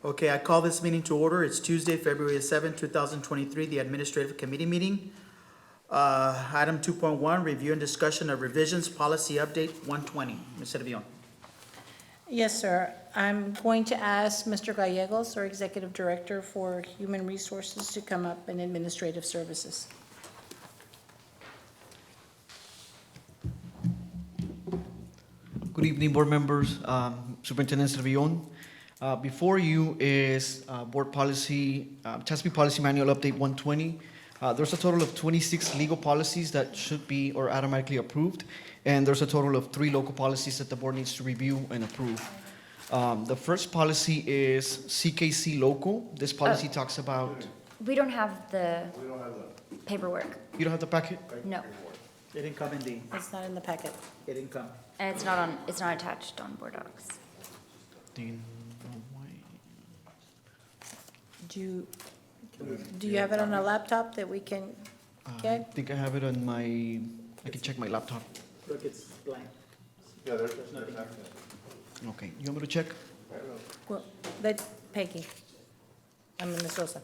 Okay, I call this meeting to order. It's Tuesday, February 7, 2023, the Administrative Committee meeting. Item 2.1, review and discussion of revisions, policy update 120. Ms. Servillon. Yes, sir. I'm going to ask Mr. Gallegos, our Executive Director for Human Resources, to come up in Administrative Services. Good evening, board members, Superintendent Servillon. Before you is Board Policy, Chesapeake Policy Manual Update 120. There's a total of 26 legal policies that should be or automatically approved, and there's a total of 3 local policies that the board needs to review and approve. The first policy is CKC Local. This policy talks about, We don't have the paperwork, you don't have the packet? no. It didn't come in the, It's not in the packet. it didn't come. And it's not attached on board docs. Do you know why? Do you have it on a laptop that we can I get? think I have it on my, I can check my laptop. Look, it's blank. Yeah, there's nothing. Okay, you want me to check? Well, let Peggy. Ms. Sosa.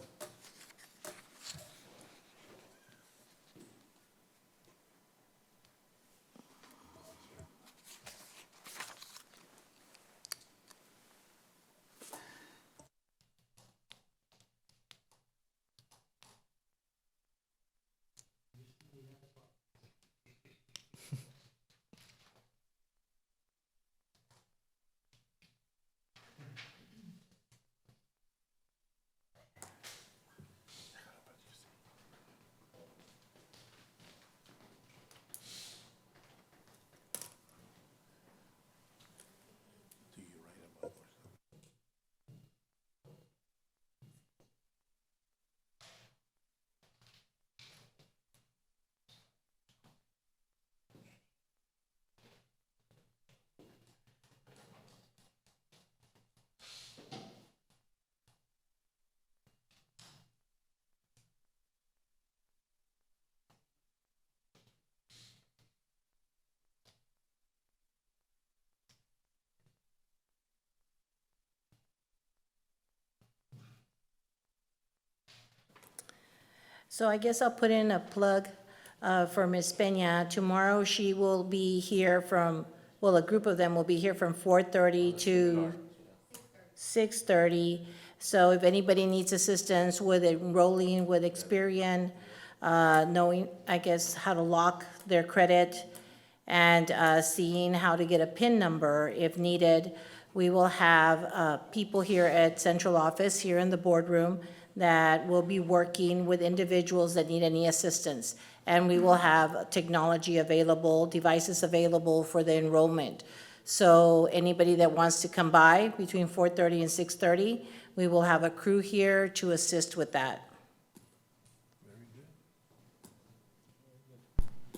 So I guess I'll put in a plug for Ms. Peña. Tomorrow she will be here from, well, a group of them will be here from 4:30 to 6:30. So if anybody needs assistance with enrolling with Experian, knowing, I guess, how to lock their credit and seeing how to get a PIN number if needed, we will have people here at central office, here in the boardroom, that will be working with individuals that need any assistance. And we will have technology available, devices available for the enrollment. So anybody that wants to come by between 4:30 and 6:30, we will have a crew here to assist with that.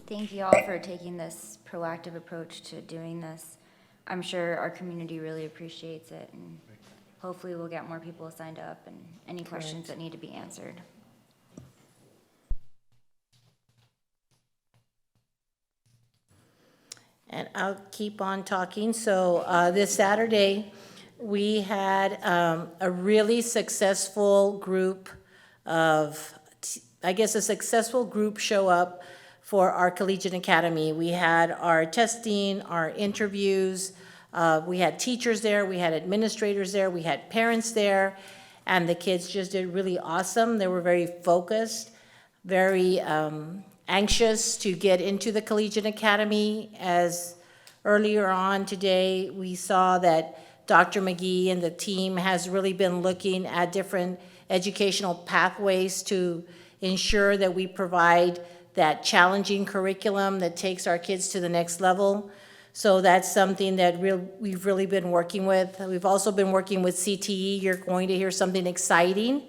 Thank you all for taking this proactive approach to doing this. I'm sure our community really appreciates it, and hopefully we'll get more people signed up and any questions that need to be answered. And I'll keep on talking. So this Saturday, we had a really successful group of, a successful group show up for our Collegiate Academy. We had our testing, our interviews, we had teachers there, we had administrators there, we had parents there, and the kids just did really awesome. They were very focused, very anxious to get into the Collegiate Academy. As earlier on today, we saw that Dr. McGee and the team has really been looking at different educational pathways to ensure that we provide that challenging curriculum that takes our kids to the next level. So that's something that we've really been working with. We've also been working with CTE. You're going to hear something exciting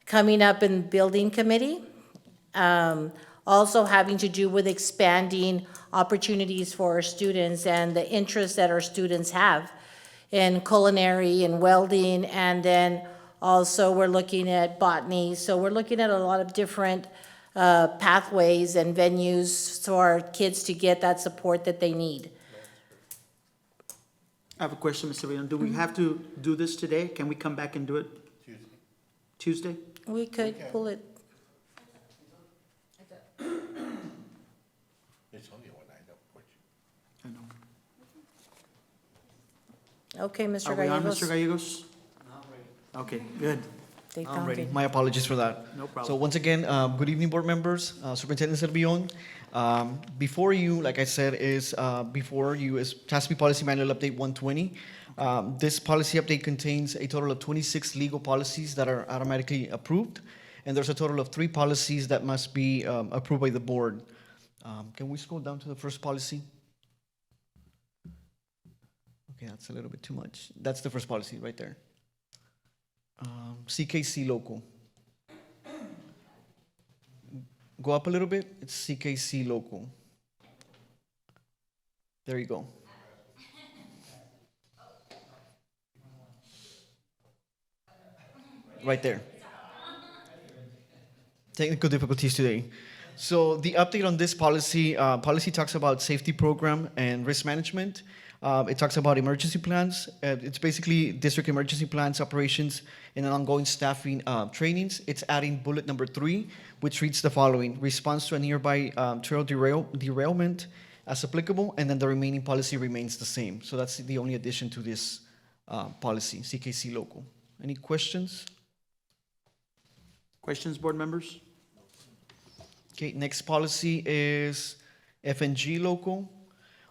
coming up in building committee. Also having to do with expanding opportunities for our students and the interests that our students have in culinary and welding, and then also we're looking at botany. So we're looking at a lot of different pathways and venues for our kids to get that support that they need. I have a question, Mr. Villan. Do we have to do this today? Can we come back and do it Tuesday? We could pull it, It's only one item, which I know. okay, Mr. Are we on, Mr. Gallegos. Gallegos? Okay, good. They I'm found ready. it. My apologies for that. No problem. So once again, good evening, board members, Superintendent Servillon. Before you, like I said, is TASB Policy Manual Update 120. This policy update contains a total of 26 legal policies that are automatically approved, and there's a total of 3 policies that must be approved by the board. Can we scroll down to the first policy? Okay, that's a little bit too much. That's the first policy right there. CKC local. Go up a little bit, it's CKC local. There you go. Right there. Technical difficulties today. So the update on this policy, policy talks about safety program and risk management. It talks about emergency plans. It's basically district emergency plans, operations, and ongoing staffing trainings. It's adding bullet number 3, which reads the following: response to a nearby trail derailment as applicable, and then the remaining policy remains the same. So that's the only addition to this policy, CKC local. Any questions? Questions, board members? Okay, next policy is FNG local.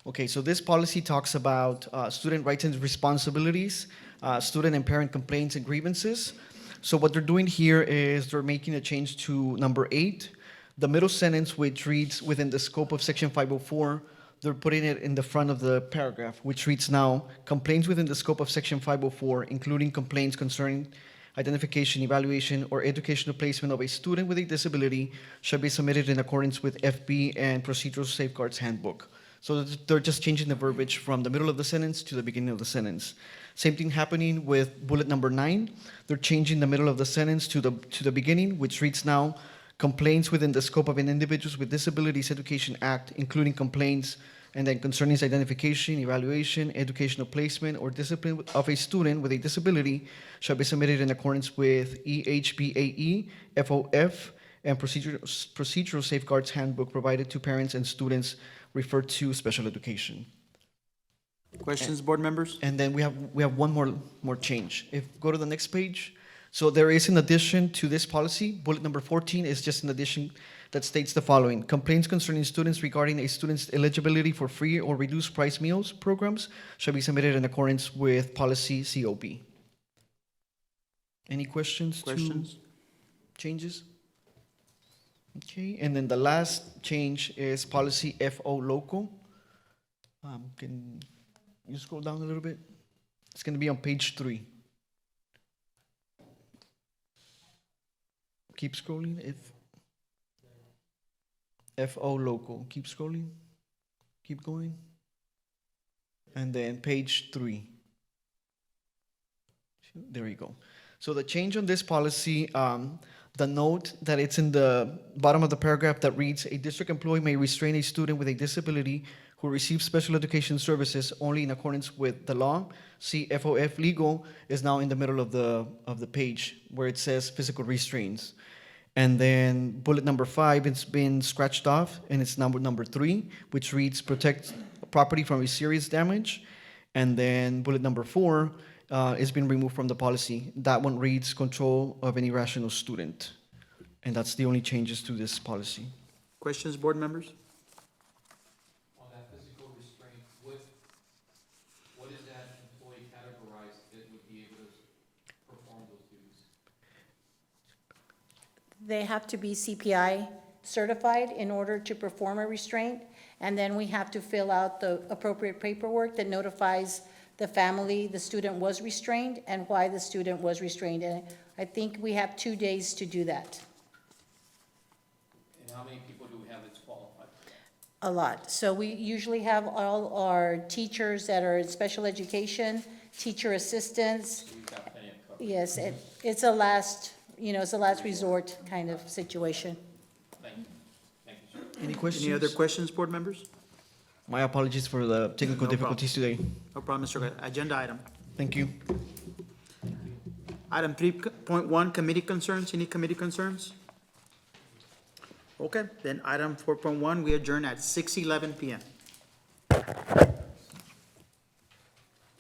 Okay, so this policy talks about student rights and responsibilities, student and parent complaints and grievances. So what they're doing here is they're making a change to number 8. The middle sentence, which reads within the scope of section 504, they're putting it in the front of the paragraph, which reads now, complaints within the scope of section 504, including complaints concerning identification, evaluation, or educational placement of a student with a disability shall be submitted in accordance with FB and Procedural Safeguards Handbook. So they're just changing the verbiage from the middle of the sentence to the beginning of the sentence. Same thing happening with bullet number 9. They're changing the middle of the sentence to the beginning, which reads now, complaints within the scope of an Individuals with Disabilities Education Act, including complaints and then concerning his identification, evaluation, educational placement, or discipline of a student with a disability shall be submitted in accordance with EHBAE, FOF, and Procedural Safeguards Handbook provided to parents and students referred to special education. Questions, board members? And then we have one more change. Go to the next page. So there is an addition to this policy. Bullet number 14 is just an addition that states the following: complaints concerning students regarding a student's eligibility for free or reduced price meals programs shall be submitted in accordance with policy COB. Any questions? Questions? Changes? Okay, and then the last change is policy FO local. Can you scroll down a little bit? It's going to be on page 3. Keep scrolling. FO local. Keep scrolling. Keep going. And then page 3. There you go. So the change on this policy, the note that it's in the bottom of the paragraph that reads, a district employee may restrain a student with a disability who receives special education services only in accordance with the law. See, FOF legal is now in the middle of the page where it says physical restraints. And then bullet number 5, it's been scratched off, and it's number 3, which reads protect property from a serious damage. And then bullet number 4 is been removed from the policy. That one reads control of an irrational student. And that's the only changes to this policy. Questions, board members? On that physical restraint, what is that employee categorized that would be able to perform those duties? They have to be CPI certified in order to perform a restraint, and then we have to fill out the appropriate paperwork that notifies the family the student was restrained and why the student was restrained. And I think we have 2 days to do that. And how many people do we have that's qualified? A lot. So we usually have all our teachers that are in special education, teacher assistants. So we've got plenty of coverage. Yes, it's a last, it's a last resort kind of situation. Thank you. Thank you, sir. Any questions? Any other questions, board members? My apologies for the technical No problem. difficulties today. No problem, Mr. Guerra. Agenda item. Thank you. Item 3.1, committee concerns. Any committee concerns? Okay, then item 4.1, we adjourn at 6:11 PM.